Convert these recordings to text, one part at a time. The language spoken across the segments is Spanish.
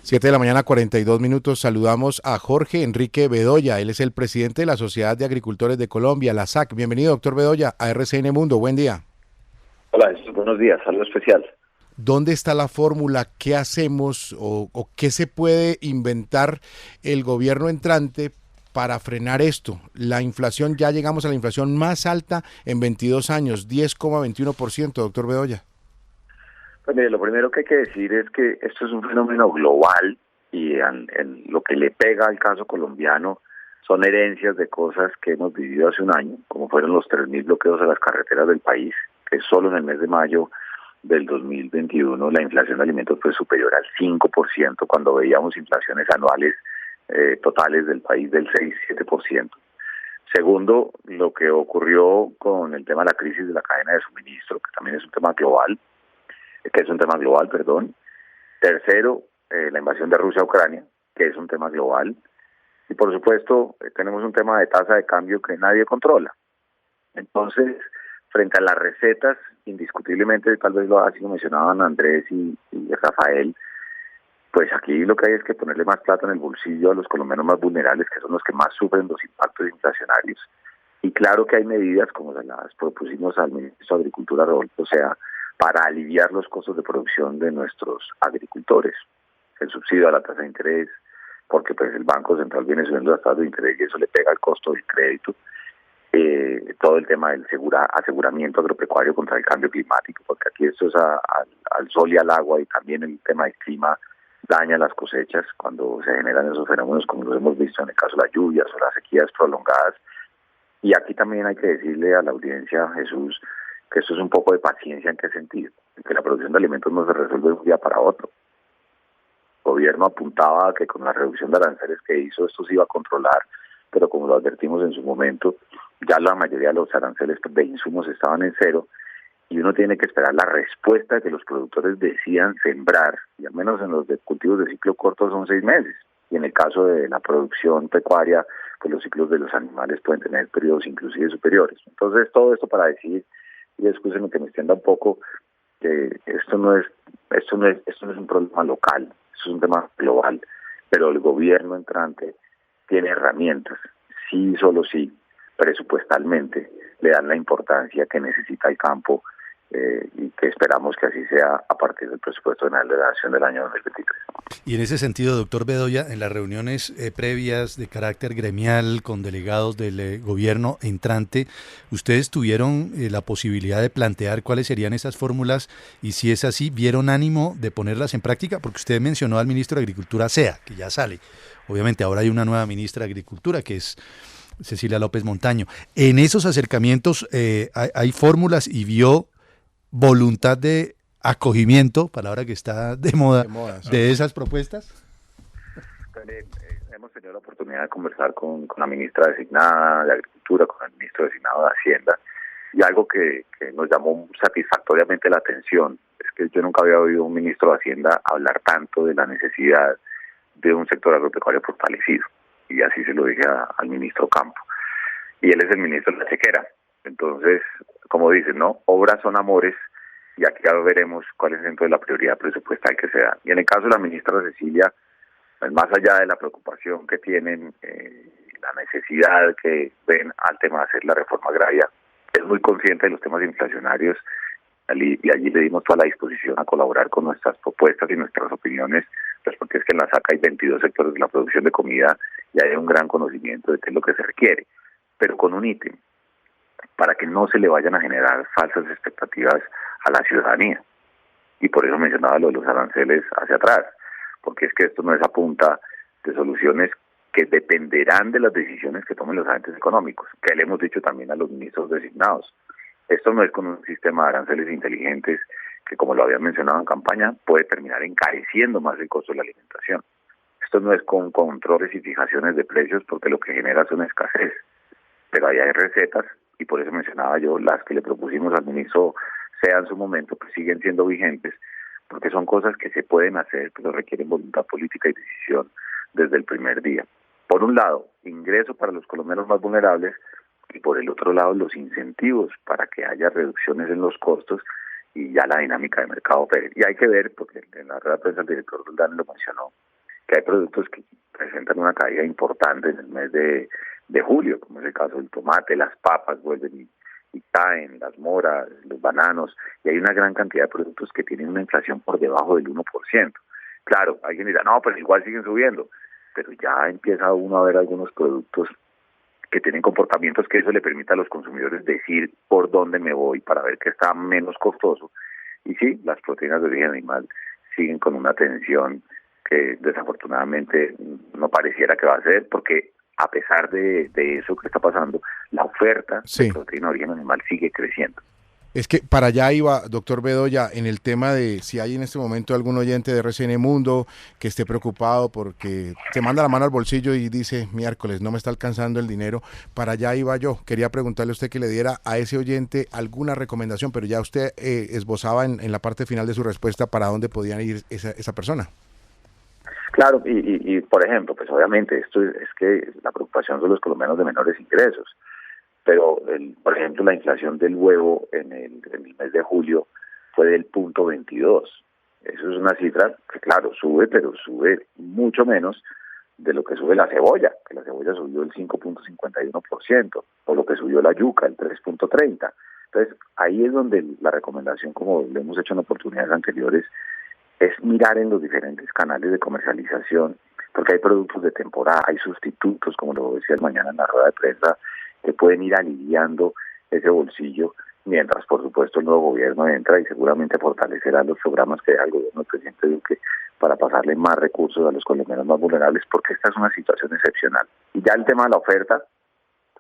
7 de la mañana, 42 minutos. Saludamos a Jorge Enrique Bedoya. Él es el presidente de la Sociedad de Agricultores de Colombia, la SAC. Bienvenido, doctor Bedoya, a RCN Mundo. Buen día. Hola, buenos días, saludo especial. ¿Dónde está la fórmula? ¿Qué hacemos o qué se puede inventar el gobierno entrante para frenar esto? La inflación, ya llegamos a la inflación más alta en 22 años, 10,21%, doctor Bedoya. Pues mire, lo primero que hay que decir es que esto es un fenómeno global y en lo que le pega al caso colombiano son herencias de cosas que hemos vivido hace un año, como fueron los 3.000 bloqueos a las carreteras del país, que solo en el mes de mayo del 2021 la inflación de alimentos fue superior al 5%, cuando veíamos inflaciones anuales totales del país del 6-7%. Segundo, lo que ocurrió con el tema de la crisis de la cadena de suministro, que también es un tema global, perdón. Tercero, la invasión de Rusia a Ucrania, que es un tema global. Y por supuesto, tenemos un tema de tasa de cambio que nadie controla. Entonces, frente a las recetas, indiscutiblemente, tal vez así lo mencionaban Andrés y Rafael, pues aquí lo que hay es que ponerle más plata en el bolsillo a los colombianos más vulnerables, que son los que más sufren los impactos inflacionarios. Y claro que hay medidas, como las propusimos al ministro de Agricultura, Rodolfo Sea, para aliviar los costos de producción de nuestros agricultores. El subsidio a la tasa de interés, porque pues el Banco Central viene subiendo las tasas de interés y eso le pega al costo del crédito. Todo el tema del aseguramiento agropecuario contra el cambio climático, porque aquí esto es al sol y al agua, y también el tema del clima daña las cosechas cuando se generan esos fenómenos, como los hemos visto en el caso de las lluvias o las sequías prolongadas. Y aquí también hay que decirle a la audiencia, Jesús, que esto es un poco de paciencia. ¿En qué sentido? En que la producción de alimentos no se resuelve de un día para otro. El gobierno apuntaba a que con la reducción de aranceles que hizo esto se iba a controlar, pero como lo advertimos en su momento, ya la mayoría de los aranceles de insumos estaban en cero, y uno tiene que esperar la respuesta de que los productores decidan sembrar, y al menos en los de cultivos de ciclo corto son 6 meses, y en el caso de la producción pecuaria, pues los ciclos de los animales pueden tener periodos inclusive superiores. Entonces, todo esto para decir, y excúsenme que me extienda un poco, que esto no es un problema local, esto es un tema global, pero el gobierno entrante tiene herramientas, sí, solo sí, presupuestalmente le dan la importancia que necesita el campo, y que esperamos que así sea a partir del presupuesto de la nación del año 2023. Y en ese sentido, doctor Bedoya, en las reuniones previas de carácter gremial con delegados del gobierno entrante, ¿ustedes tuvieron la posibilidad de plantear cuáles serían esas fórmulas y si es así, vieron ánimo de ponerlas en práctica? Porque usted mencionó al ministro de Agricultura, Sea, que ya sale. Obviamente ahora hay una nueva ministra de Agricultura que es Cecilia López Montaño. En esos acercamientos hay fórmulas y vio voluntad de acogimiento, palabra que está de moda, Sí. de esas propuestas. Hemos tenido la oportunidad de conversar con la ministra designada de Agricultura, con el ministro designado de Hacienda, y algo que nos llamó satisfactoriamente la atención es que yo nunca había oído a un ministro de Hacienda hablar tanto de la necesidad de un sector agropecuario fortalecido, y así se lo dije al ministro Campo, y él es el ministro de la chequera. Entonces, como dicen, ¿no? Obras son amores, y aquí ya veremos cuál es dentro de la prioridad presupuestal que se da. Y en el caso de la ministra Cecilia, pues más allá de la preocupación que tienen, la necesidad que ven al tema de hacer la reforma agraria, es muy consciente de los temas inflacionarios, y allí le dimos toda la disposición a colaborar con nuestras propuestas y nuestras opiniones, pues porque es que en la SAC hay 22 sectores de la producción de comida y hay un gran conocimiento de qué es lo que se requiere, pero con un ítem, para que no se le vayan a generar falsas expectativas a la ciudadanía. Y por eso mencionaba lo de los aranceles hacia atrás, porque es que esto no es a punta de soluciones que dependerán de las decisiones que tomen los agentes económicos, que le hemos dicho también a los ministros designados. Esto no es con un sistema de aranceles inteligentes que, como lo había mencionado en campaña, puede terminar encareciendo más el costo de la alimentación. Esto no es con controles y fijaciones de precios, porque lo que genera es una escasez. Pero ahí hay recetas, y por eso mencionaba yo las que le propusimos al ministro Sea en su momento, pues siguen siendo vigentes, porque son cosas que se pueden hacer, pero requieren voluntad política y decisión desde el primer día. Por un lado, ingreso para los colombianos más vulnerables, y por el otro lado, los incentivos para que haya reducciones en los costos y ya la dinámica de mercado opere. Y hay que ver, porque en la rueda de prensa el director del DANE lo mencionó, que hay productos que presentan una caída importante en el mes de julio, como es el caso del tomate, las papas vuelven y caen, las moras, los bananos, y hay una gran cantidad de productos que tienen una inflación por debajo del 1%. Claro, alguien dirá, no, pero igual siguen subiendo, pero ya empieza uno a ver algunos productos que tienen comportamientos que eso le permite a los consumidores decir por dónde me voy para ver que está menos costoso. Y sí, las proteínas de origen animal siguen con una tensión que desafortunadamente no pareciera que va a ser, porque a pesar de eso que está pasando, la oferta de proteína de origen animal sigue creciendo. Es que para allá iba, doctor Bedoya, en el tema de si hay en este momento algún oyente de RCN Mundo que esté preocupado porque se manda la mano al bolsillo y dice, miércoles, no me está alcanzando el dinero. Para allá iba yo. Quería preguntarle a usted que le diera a ese oyente alguna recomendación, pero ya usted esbozaba en la parte final de su respuesta para dónde podía ir esa persona. Claro, y por ejemplo, pues obviamente esto es que la preocupación son los colombianos de menores ingresos. Pero, por ejemplo, la inflación del huevo en el mes de julio fue del 0.22. Eso es una cifra que, claro, sube, pero sube mucho menos de lo que sube la cebolla, que la cebolla subió el 5.51%, o lo que subió la yuca, el 3.30%. Entonces, ahí es donde la recomendación, como lo hemos hecho en oportunidades anteriores, es mirar en los diferentes canales de comercialización, porque hay productos de temporada, hay sustitutos, como lo decía mañana en la rueda de prensa, que pueden ir aliviando ese bolsillo, mientras por supuesto el nuevo gobierno entra y seguramente fortalecerá los programas que da el gobierno del presidente Duque para pasarle más recursos a los colombianos más vulnerables, porque esta es una situación excepcional. Y ya el tema de la oferta,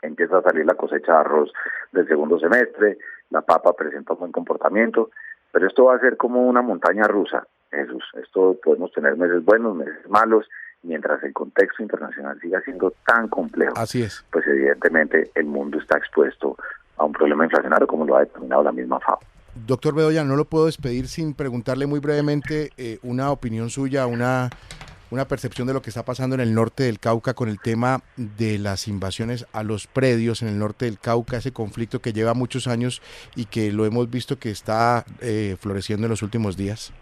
empieza a salir la cosecha de arroz del segundo semestre, la papa presenta un buen comportamiento, pero esto va a ser como una montaña rusa, Jesús. Esto podemos tener meses buenos, meses malos, mientras el contexto internacional siga siendo tan complejo. Así es. Pues evidentemente el mundo está expuesto a un problema inflacionario, como lo ha determinado la misma FAO. Doctor Bedoya, no lo puedo despedir sin preguntarle muy brevemente una opinión suya, una percepción de lo que está pasando en el norte del Cauca con el tema de las invasiones a los predios en el norte del Cauca, ese conflicto que lleva muchos años y que lo hemos visto que está floreciendo en los últimos días.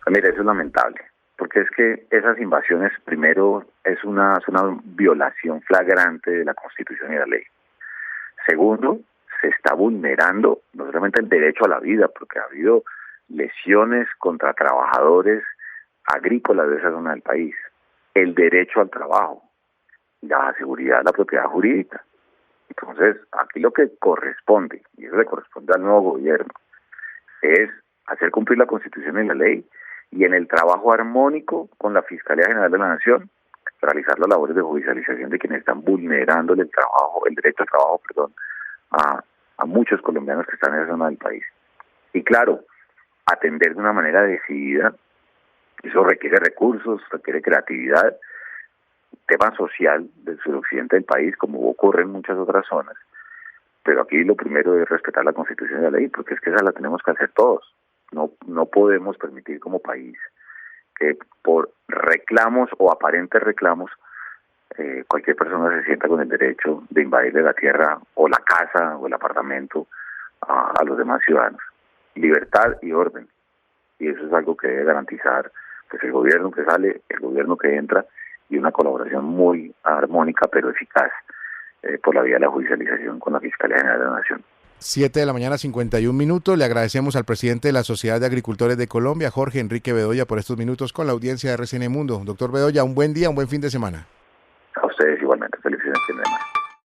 Pues mire, eso es lamentable, porque es que esas invasiones, primero, es una violación flagrante de la Constitución y la ley. Segundo, se está vulnerando no solamente el derecho a la vida, porque ha habido lesiones contra trabajadores agrícolas de esa zona del país, el derecho al trabajo, la seguridad, la propiedad jurídica. Entonces, aquí lo que corresponde, y eso le corresponde al nuevo gobierno, es hacer cumplir la Constitución y la ley, y en el trabajo armónico con la Fiscalía General de la Nación, realizar las labores de judicialización de quienes están vulnerándole el derecho al trabajo, a muchos colombianos que están en esa zona del país. Y claro, atender de una manera decidida, eso requiere recursos, requiere creatividad, tema social del suroccidente del país, como ocurre en muchas otras zonas, pero aquí lo primero es respetar la Constitución y la ley, porque es que esa la tenemos que hacer todos. No podemos permitir como país que por reclamos o aparentes reclamos cualquier persona se sienta con el derecho de invadirle la tierra o la casa o el apartamento a los demás ciudadanos. Libertad y orden. Y eso es algo que debe garantizar pues el gobierno que sale, el gobierno que entra, y una colaboración muy armónica pero eficaz por la vía de la judicialización con la Fiscalía General de la Nación. 7:51 a.m. Le agradecemos al presidente de la Sociedad de Agricultores de Colombia, Jorge Enrique Bedoya, por estos minutos con la audiencia de RCN Mundo. Doctor Bedoya, un buen día, un buen fin de semana. A ustedes igualmente, feliz fin de semana.